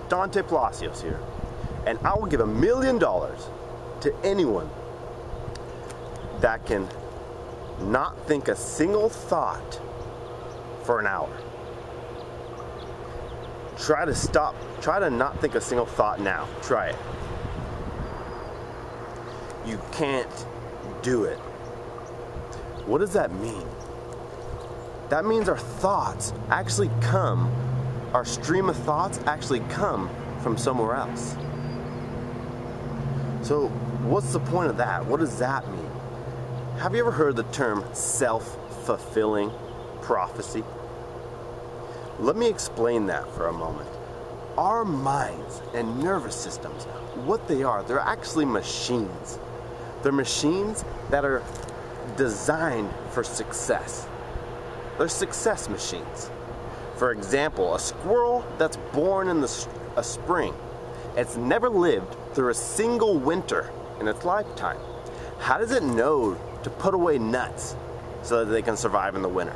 Dante Palacios here, and I will give $1 million to anyone that can not think a single thought for an hour. Try to not think a single thought now. Try it. You can't do it. What does that mean? That means our thoughts actually come, our stream of thoughts actually come from somewhere else. So what's the point of that? What does that mean? Have you ever heard the term self-fulfilling prophecy? Let me explain that for a moment. Our minds and nervous systems, what they are, they're actually machines. They're machines that are designed for success. They're success machines. For example, a squirrel that's born in a spring, it's never lived through a single winter in its lifetime. How does it know to put away nuts so that they can survive in the winter?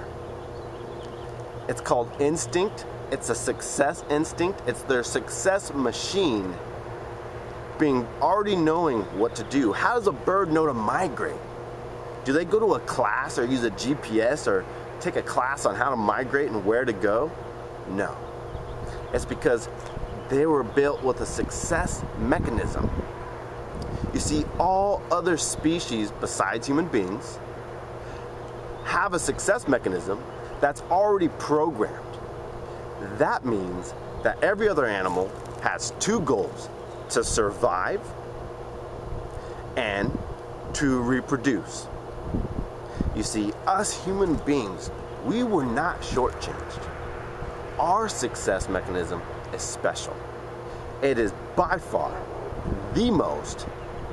It's called instinct. It's a success instinct. It's their success machine being already knowing what to do. How does a bird know to migrate? Do they go to a class or use a GPS or take a class on how to migrate and where to go? No. It's because they were built with a success mechanism. You see, all other species besides human beings have a success mechanism that's already programmed. That means that every other animal has two goals: to survive and to reproduce. You see, us human beings, we were not shortchanged. Our success mechanism is special. It is by far the most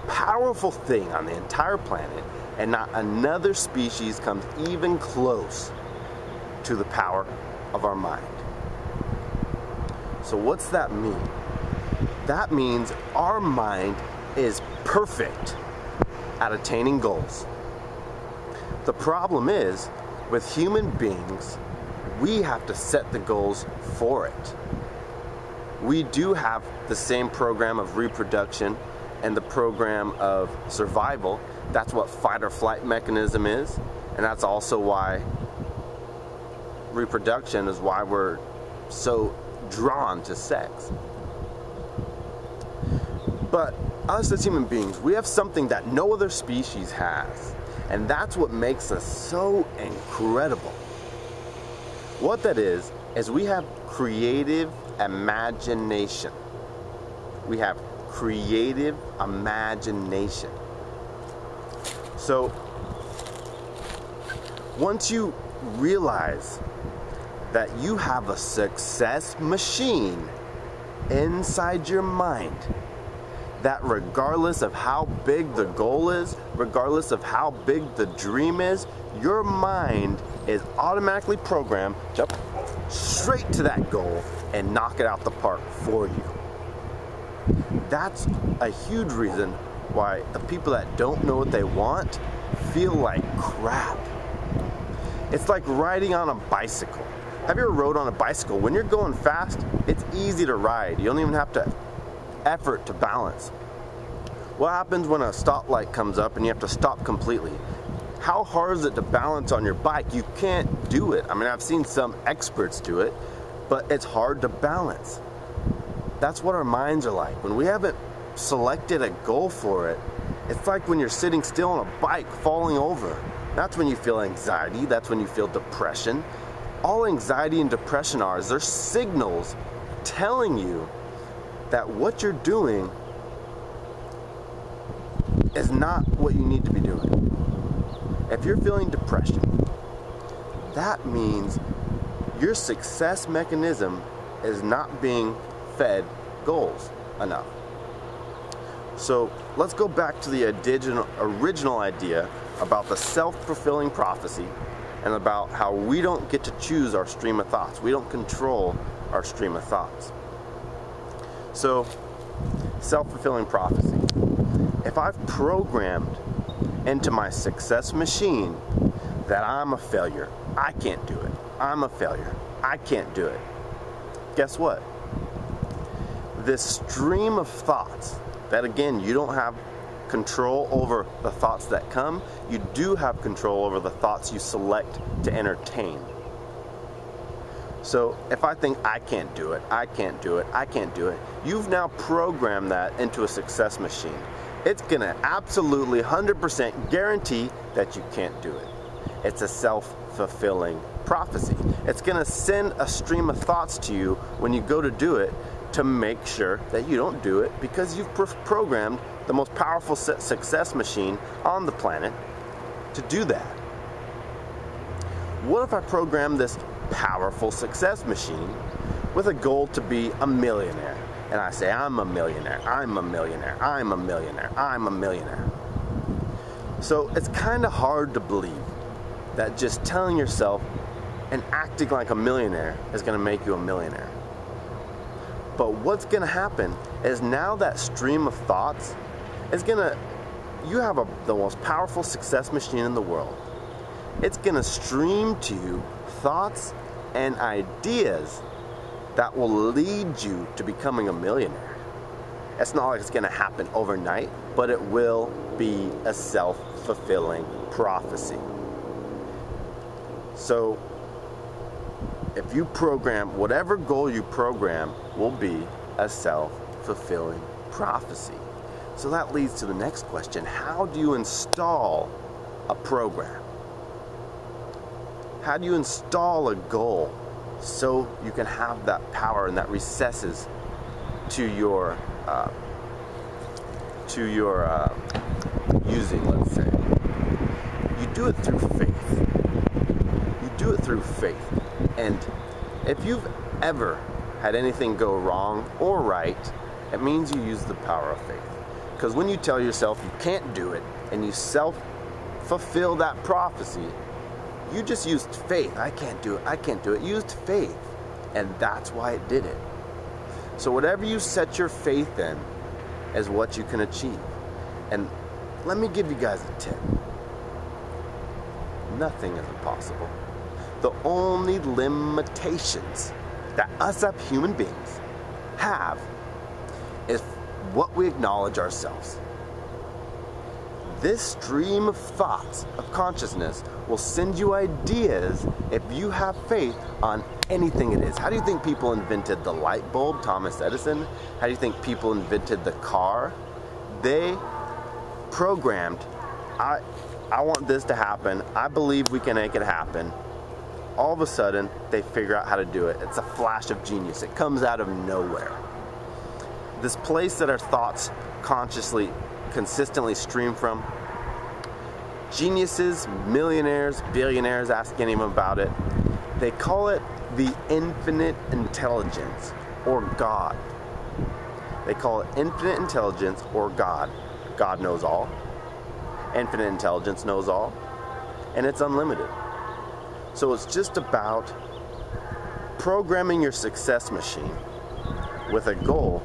powerful thing on the entire planet, and not another species comes even close to the power of our mind. So what's that mean? That means our mind is perfect at attaining goals. The problem is, with human beings, we have to set the goals for it. We do have the same program of reproduction and the program of survival. That's what fight or flight mechanism is, and that's also why reproduction is why we're so drawn to sex. But us as human beings, we have something that no other species has, and that's what makes us so incredible. What that is we have creative imagination. We have creative imagination. So once you realize that you have a success machine inside your mind, that regardless of how big the goal is, regardless of how big the dream is, your mind is automatically programmed to jump straight to that goal and knock it out the park for you. That's a huge reason why the people that don't know what they want feel like crap. It's like riding on a bicycle. Have you ever rode on a bicycle? When you're going fast, it's easy to ride. You don't even have to effort to balance. What happens when a stoplight comes up and you have to stop completely? How hard is it to balance on your bike? You can't do it. I mean, I've seen some experts do it, but it's hard to balance. That's what our minds are like. When we haven't selected a goal for it, it's like when you're sitting still on a bike falling over. That's when you feel anxiety. That's when you feel depression. All anxiety and depression are is they're signals telling you that what you're doing is not what you need to be doing. If you're feeling depression, that means your success mechanism is not being fed goals enough. So let's go back to the original idea about the self-fulfilling prophecy and about how we don't get to choose our stream of thoughts. We don't control our stream of thoughts. So, self-fulfilling prophecy. If I've programmed into my success machine that I'm a failure, I can't do it. I'm a failure, I can't do it. Guess what? this stream of thoughts that, again, you don't have control over the thoughts that come. You do have control over the thoughts you select to entertain. So if I think I can't do it, I can't do it, I can't do it, you've now programmed that into a success machine. It's gonna absolutely 100% guarantee that you can't do it. It's a self-fulfilling prophecy. It's gonna send a stream of thoughts to you when you go to do it to make sure that you don't do it, because you've programmed the most powerful success machine on the planet to do that. What if I program this powerful success machine with a goal to be a millionaire? And I say, I'm a millionaire, I'm a millionaire, I'm a millionaire, I'm a millionaire. So it's kind of hard to believe that just telling yourself and acting like a millionaire is going to make you a millionaire. But what's going to happen is now that stream of thoughts is going to, you have the most powerful success machine in the world. It's going to stream to you thoughts and ideas that will lead you to becoming a millionaire. It's not like it's going to happen overnight, but it will be a self-fulfilling prophecy. So if you program, whatever goal you program will be a self-fulfilling prophecy. So that leads to the next question. How do you install a program? How do you install a goal so you can have that power and that recesses to your using, let's say? You do it through faith. You do it through faith. And if you've ever had anything go wrong or right, it means you use the power of faith. Because when you tell yourself you can't do it and you self-fulfill that prophecy, you just used faith. I can't do it, I can't do it. You used faith, and that's why it did it. So whatever you set your faith in is what you can achieve. And let me give you guys a tip. Nothing is impossible. The only limitations that us as human beings have is what we acknowledge ourselves. This stream of thoughts, of consciousness, will send you ideas if you have faith on anything it is. How do you think people invented the light bulb, Thomas Edison? How do you think people invented the car? They programmed, I want this to happen. I believe we can make it happen. All of a sudden, they figure out how to do it. It's a flash of genius. It comes out of nowhere. This place that our thoughts consciously, consistently stream from, geniuses, millionaires, billionaires, ask anyone about it. They call it the infinite intelligence, or God. They call it infinite intelligence or God. God knows all. Infinite intelligence knows all. And it's unlimited. So it's just about programming your success machine with a goal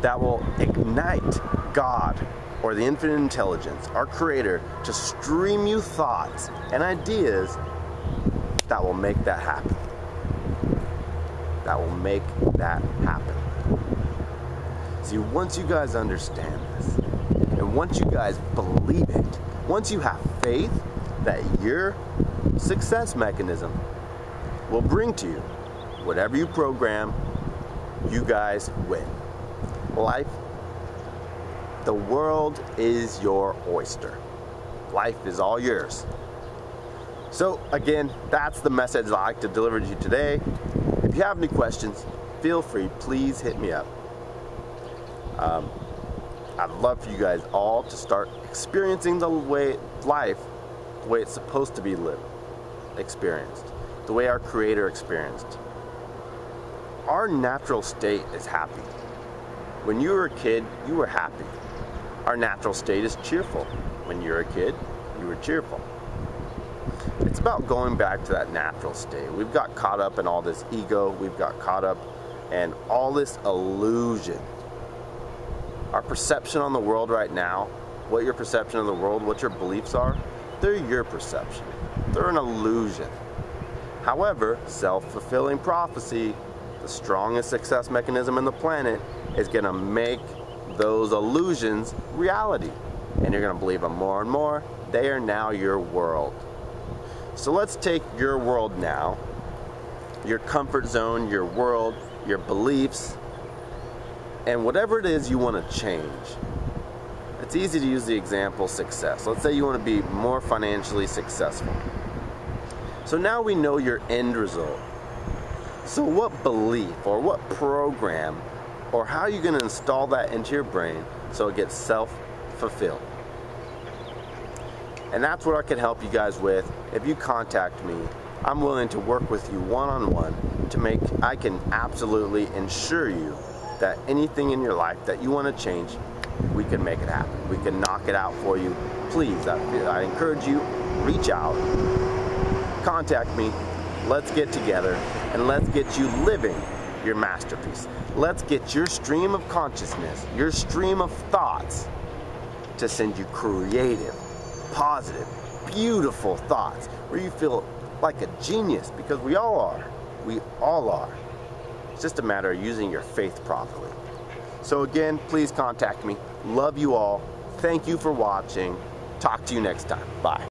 that will ignite God, or the infinite intelligence, our creator, to stream you thoughts and ideas that will make that happen. That will make that happen. See, once you guys understand this, and once you guys believe it, once you have faith that your success mechanism will bring to you whatever you program, you guys win. Life, the world is your oyster. Life is all yours. So again, that's the message I'd like to deliver to you today. If you have any questions, feel free, please hit me up. I'd love for you guys all to start experiencing the way it's supposed to be lived, experienced, the way our Creator experienced. Our natural state is happy. When you were a kid, you were happy. Our natural state is cheerful. When you were a kid, you were cheerful. It's about going back to that natural state. We've got caught up in all this ego. We've got caught up in all this illusion. Our perception on the world right now, what your perception of the world, what your beliefs are, they're your perception. They're an illusion. However, self-fulfilling prophecy, the strongest success mechanism in the planet, is going to make those illusions reality. And you're going to believe them more and more. They are now your world. So let's take your world now, your comfort zone, your world, your beliefs, and whatever it is you want to change. It's easy to use the example success. Let's say you want to be more financially successful. So now we know your end result. So what belief or what program or how are you going to install that into your brain so it gets self-fulfilled? And that's what I can help you guys with. If you contact me, I'm willing to work with you one-on-one to make, I can absolutely ensure you that anything in your life that you want to change, we can make it happen. We can knock it out for you. Please, I encourage you, reach out, contact me, let's get together, and let's get you living your masterpiece. Let's get your stream of consciousness, your stream of thoughts to send you creative, positive, beautiful thoughts where you feel like a genius, because we all are. We all are. It's just a matter of using your faith properly. So again, please contact me. Love you all. Thank you for watching. Talk to you next time. Bye.